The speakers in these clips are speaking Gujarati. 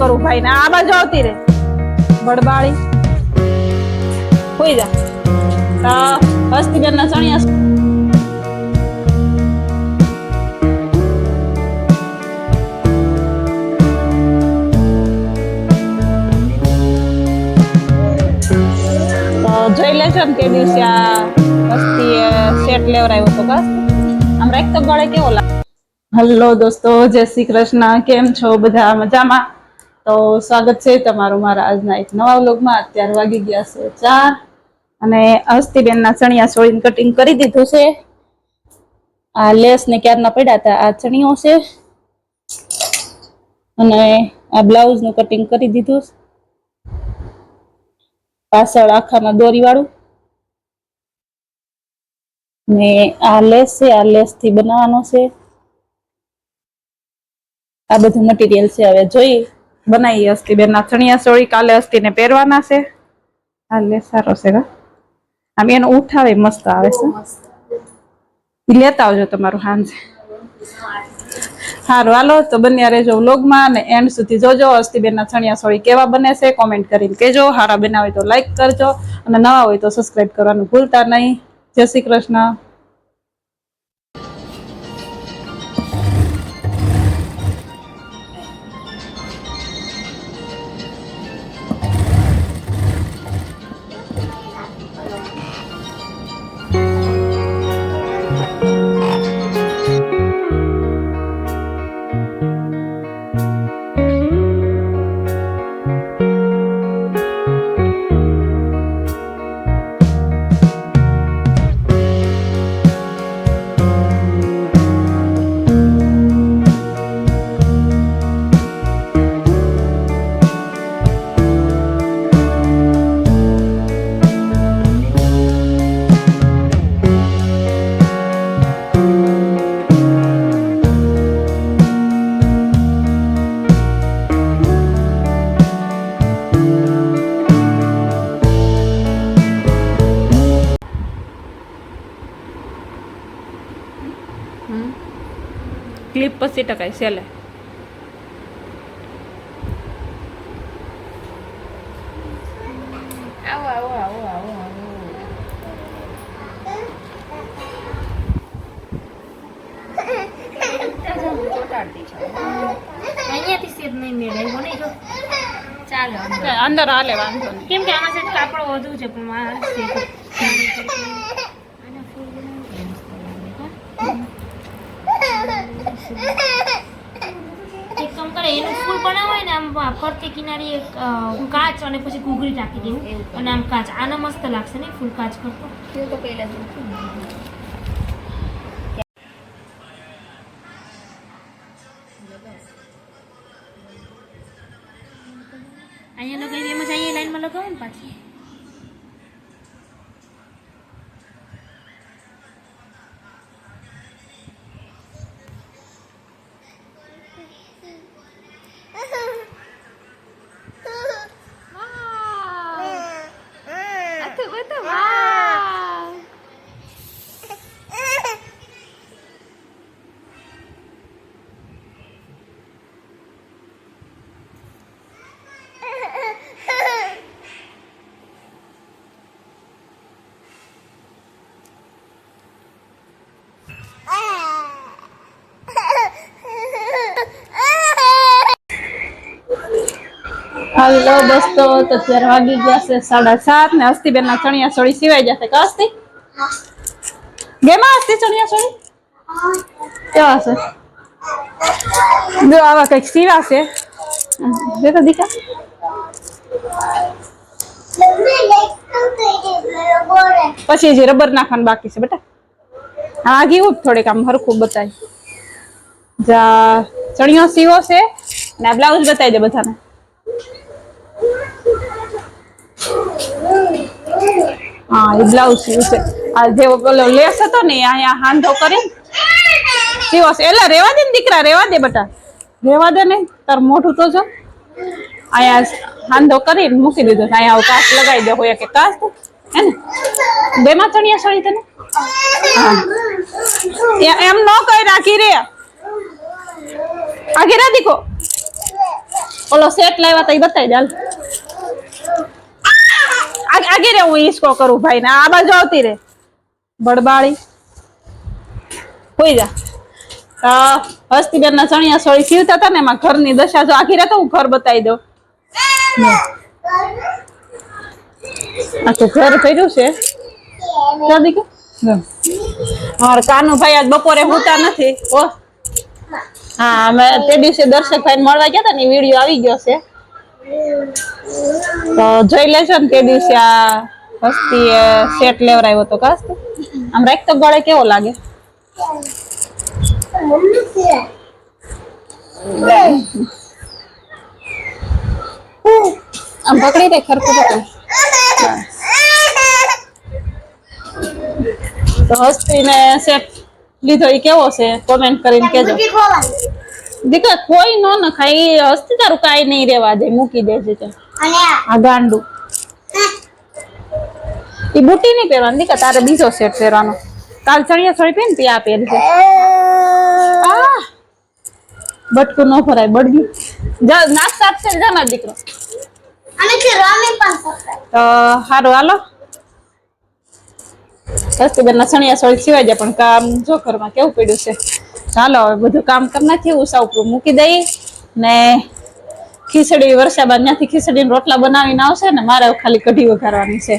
કરું ભાઈ ને આ બાજુ આવતી રે બડબાળી હોઈ જા હસ્તીબેન ના ચણિયા જોઈ લેજો ને તે દિવસે આ હસ્તી સેટ લેવરાયો હતો બસ આમ રાખ તો ગળે કેવો લાગે. હેલો દોસ્તો, જય શ્રી કૃષ્ણ. કેમ છો બધા? મજામાં? તો સ્વાગત છે તમારું મારા આજના એક નવા વ્લોગમાં. અત્યારે વાગી ગયા છે 4 અને હસ્તીબેન ના ચણિયા ચોળીને કટિંગ કરી દીધું છે. આ લેસ ને ક્યારના પડ્યા હતા. આ ચણિયો છે અને આ બ્લાઉઝ નું કટિંગ કરી દીધું. પાછળ આખામાં દોરી વાળું ને આ લેસ છે. આ લેસ થી બનાવવાનો છે. આ બધું મટીરિયલ છે. હવે જોઈ બનાવી હસ્તીબેન ના ચણિયા ચોળી. કાલે હસ્તીને પહેરવાના છે. આ લેસ સારો છે. આમ એનો ઉઠાવે મસ્ત આવે છે. લેતા આવજો તમારું હાંજે. સારું હાલો તો બન્યા રહેજો વ્લોગમાં અને એન્ડ સુધી જોજો. હસ્તીબેન ના ચણિયા ચોળી કેવા બને છે કોમેન્ટ કરીને કેજો. હારા બનાવે તો લાઈક કરજો અને નવા હોય તો સબસ્ક્રાઇબ કરવાનું ભૂલતા નહીં. જય શ્રી કૃષ્ણ. ક્લિપ પછી ટકાય સેલે આવો આવો આવો આવો આવો અહીંયાથી સેટ નહીં મેળવ્યો નહીં જો ચાલો અંદર હાલે વાંધો નહીં. કેમ કે આમાં સેટ કાપડ વધુ છે પણ મારા સેટ એક કામ કરે એનું ફૂલ બનાવાય ને આમ ફરતી કિનારી એક કાચ અને પછી ઘૂઘરી ટાંકી દેવું અને આમ કાચ આના મસ્ત લાગશે ને ફૂલ કાચ કરતો તો પહેલા અહીંયા લગાવી એમ જ અહીંયા લાઈનમાં લગાવો ને પાછી હેલો દોસ્તો, તો અત્યારે વાગી ગયા છે 7:30 ને હસ્તીબેન ના ચણિયા ચોળી સિવાય જશે. કે હસ્તી ગેમાં હસ્તી ચણિયા ચોળી કેવા છે? જો આવા કઈક સીવા છે. દેખો દીકા પછી જે રબર નાખવાનું બાકી છે બેટા. હા ઘીવું થોડીક આમ હરખું બતાય. જા ચણિયો સીવો છે ને આ બ્લાઉઝ બતાવી દે બધાને. હા એ બ્લાઉઝ સીવું છે. આ જે પેલો લેસ હતો ને અહીંયા હાંધો કરીને સીવો છે. એટલે રેવા દે ને દીકરા, રેવા દે બેટા, રેવા દે ને તાર મોઢું તો જો. અહીંયા હાંધો કરીને મૂકી દીધો. અહીંયા કાચ લગાવી દે હોય કે કાચ હે ને બેમાં ચણિયા ચોળી તને. હા એમ ન કઈ રાખી રે આગેરા દીકો ઓલો સેટ લાવ્યા તા એ બતાવી દે હાલ. આગે રે હું ઈસકો કરું ભાઈ ને આ બાજુ આવતી રે બડબાળી હોઈ જા. હસ્તીબેન ના ચણિયા સોળી સીવતા હતા ને એમાં ઘરની દશા જો આખી રહેતો હું ઘર બતાવી દઉં. આખું ઘર કર્યું છે કાનુભાઈ આજ બપોરે હુતા નથી. હા અમે તે દિવસે દર્શકભાઈ મળવા ગયા હતા ને વિડીયો આવી ગયો છે તો જોઈ લેજો ને. તે દિવસે આ હસ્તી સેટ લેવરાયો હતો કાસ આમ રાખ તો ગળે કેવો લાગે. આમ પકડી દે ખરખું પકડી. તો હસ્તીને સેટ લીધો એ કેવો છે કોમેન્ટ કરીને કેજો. દીકરા કોઈ નો ન ખાઈ હસ્તી તારું કાઈ નહીં રેવા દે મૂકી દેજે તો. આ ગાંડું એ બુટી નહીં પહેરવાની દીકરા તારે બીજો સેટ પહેરવાનો. કાલ ચણિયા ચોળી પહેરી ને આ પહેરજે. બટકું ન ભરાય બળગ્યું નાસ્તા આપશે જાના દીકરો. તો સારું હાલો હસ્તીબેન ના ચણિયા ચોળી સિવાય જાય પણ કામ જો ઘરમાં કેવું પડ્યું છે. ચાલો હવે બધું કામ કરી નાખીએ ઉષા ઉપર મૂકી દઈ ને ખીચડી વરસાદ ત્યાંથી ખીચડી રોટલા બનાવીને આવશે ને મારે ખાલી કઢી વઘારવાની છે.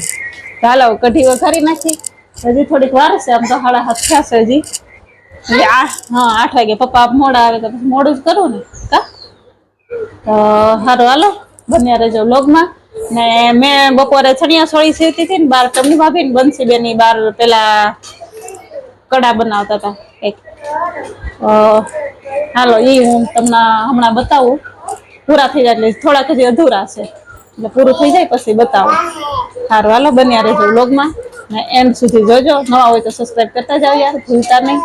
ચાલો કઢી વઘારી નાખી. હજી થોડીક વાર છે આમ તો 7:30 થયા છે હજી. એટલે 8 વાગે પપ્પા મોડા આવે તો પછી મોડું જ કરું ને કા. તો સારું હાલો બન્યા રહેજો વ્લોગમાં. ને મેં બપોરે ચણિયા ચોળી સીવતી હતી ને બાર ટમની ભાભી ને બંસી બેન ની બાર પેલા કડા બનાવતા હતા એક. હાલો એ હું તમને હમણાં બતાવું. પૂરા થઈ જાય એટલે થોડાક હજી અધૂરા છે એટલે પૂરું થઈ જાય પછી બતાવું. સારું હાલો બન્યા રહેજો વ્લોગમાં ને એન્ડ સુધી જોજો. નવા હોય તો સબસ્ક્રાઈબ કરતા જાવ યાર ભૂલતા નહીં.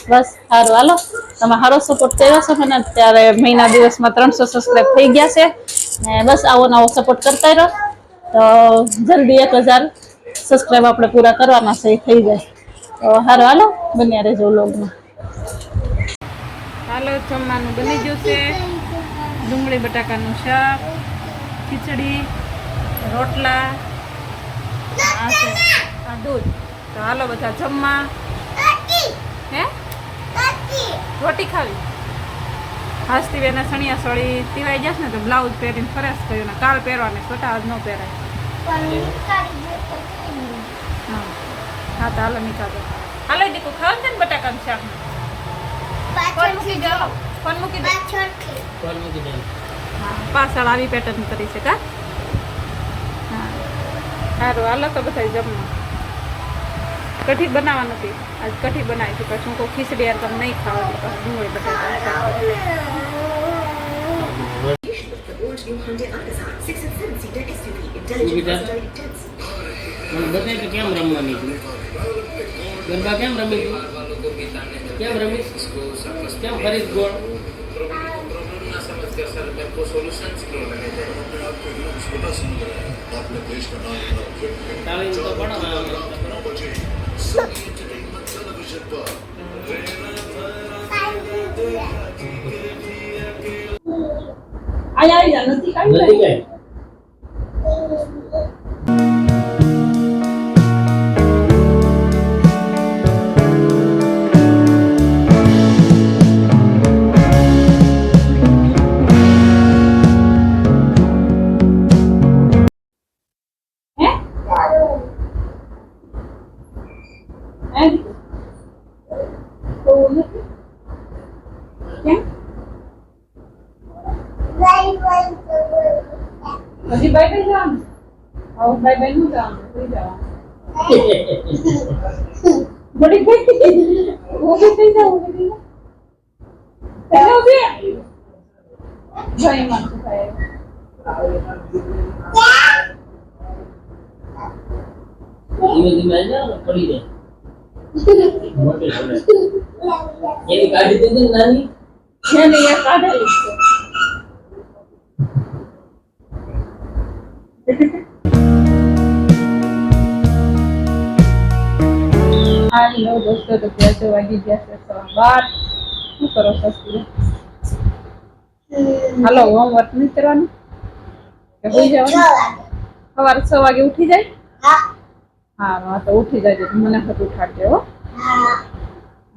બસ સારું હાલો તમે સારો સપોર્ટ કર્યો છો મને ત્યારે મહિના દિવસમાં 300 સબસ્ક્રાઈબ થઈ ગયા છે ને બસ આવો નવો સપોર્ટ કરતા રહો તો જલ્દી 1000 સબસ્ક્રાઈબ આપણે પૂરા કરવાના છે એ થઈ જાય. તો સારું હાલો બન્યા રહેજો વ્લોગમાં. હાલો જમવાનું બની ગયું છે. ડુંગળી બટાકાનું શાક, ખીચડી, રોટલા, આ દૂધ. તો હાલો બધા જમવા. હે રોટી ખાવી? હસ્તીબેન ચણિયા ચોળી સીવાઈ જશે ને તો બ્લાઉઝ પહેરીને ફરેશ કર્યું ને કાલ પહેરવાની છોટા આજ ન પહેરાય. હા તો હાલો નીકળો. હાલો દીકુ ખાવાનું છે ને બટાકાનું શાક. ફોન મૂકી દો. ફોન મૂકી દે. હા પાછળ આવી પેટર્ન કરી છે કા. હા સારું હાલો તો બધા જમવા. કઢી બનાવવા નથી આજ કઢી બનાવી હતી પછી હું કહું ખીચડી યાર તમે નહીં ખાવ એટલે પછી ડુંગળી બટાકા કેમ રમવાની ગરબા કેમ રમી કેમ રમી કેમ ખરીદ ગોળ તાલીમ તો આવી જા નથી કાઈ. હજી બાય બાય જવાનું. હવે બાય બાય નું જવાનું થઈ જવાનું. બડી ગઈ ઊભી થઈ જાવ ઊભી થઈ જાવ બે જય માં થાય. ધીમે ધીમે જાવ પડી જાય મોટે છે એની કાઢી દીધી ને નાની એને એ કાઢેલી છે. હાલો દોસ્તો તો ત્યાં વાગી ગયા છે 12:30. શું કરો છો? હાલો હોમવર્ક નહીં કરવાનું કે હોઈ જવાનું સવારે 6 વાગે ઉઠી જાય હા તો ઉઠી જાય તો મને ખત ઉઠાડજે હો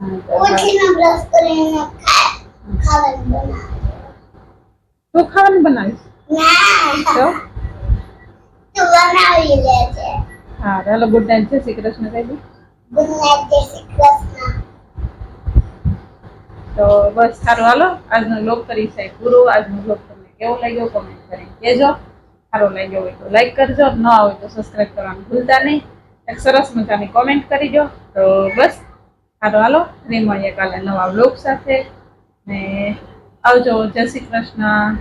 હા, તો તું ખાવાનું બનાવીશ તો હા ચાલો ગુડ નાઇટ જય શ્રી કૃષ્ણ કહી દઉં તો બસ સારું હાલો આજનો વ્લોગ કરી છે પૂરો આજનો વ્લોગ તમને કેવો લાગ્યો કમેન્ટ કરીને કહેજો સારો લાગ્યો હોય તો લાઈક કરજો ન આવે તો સબસ્ક્રાઇબ કરવાનું ભૂલતા નહીં એક સરસ મજાની કોમેન્ટ કરીજો તો બસ સારું હાલો મળીએ કાલે નવા વ્લોગ સાથે ને આવજો જય શ્રી કૃષ્ણ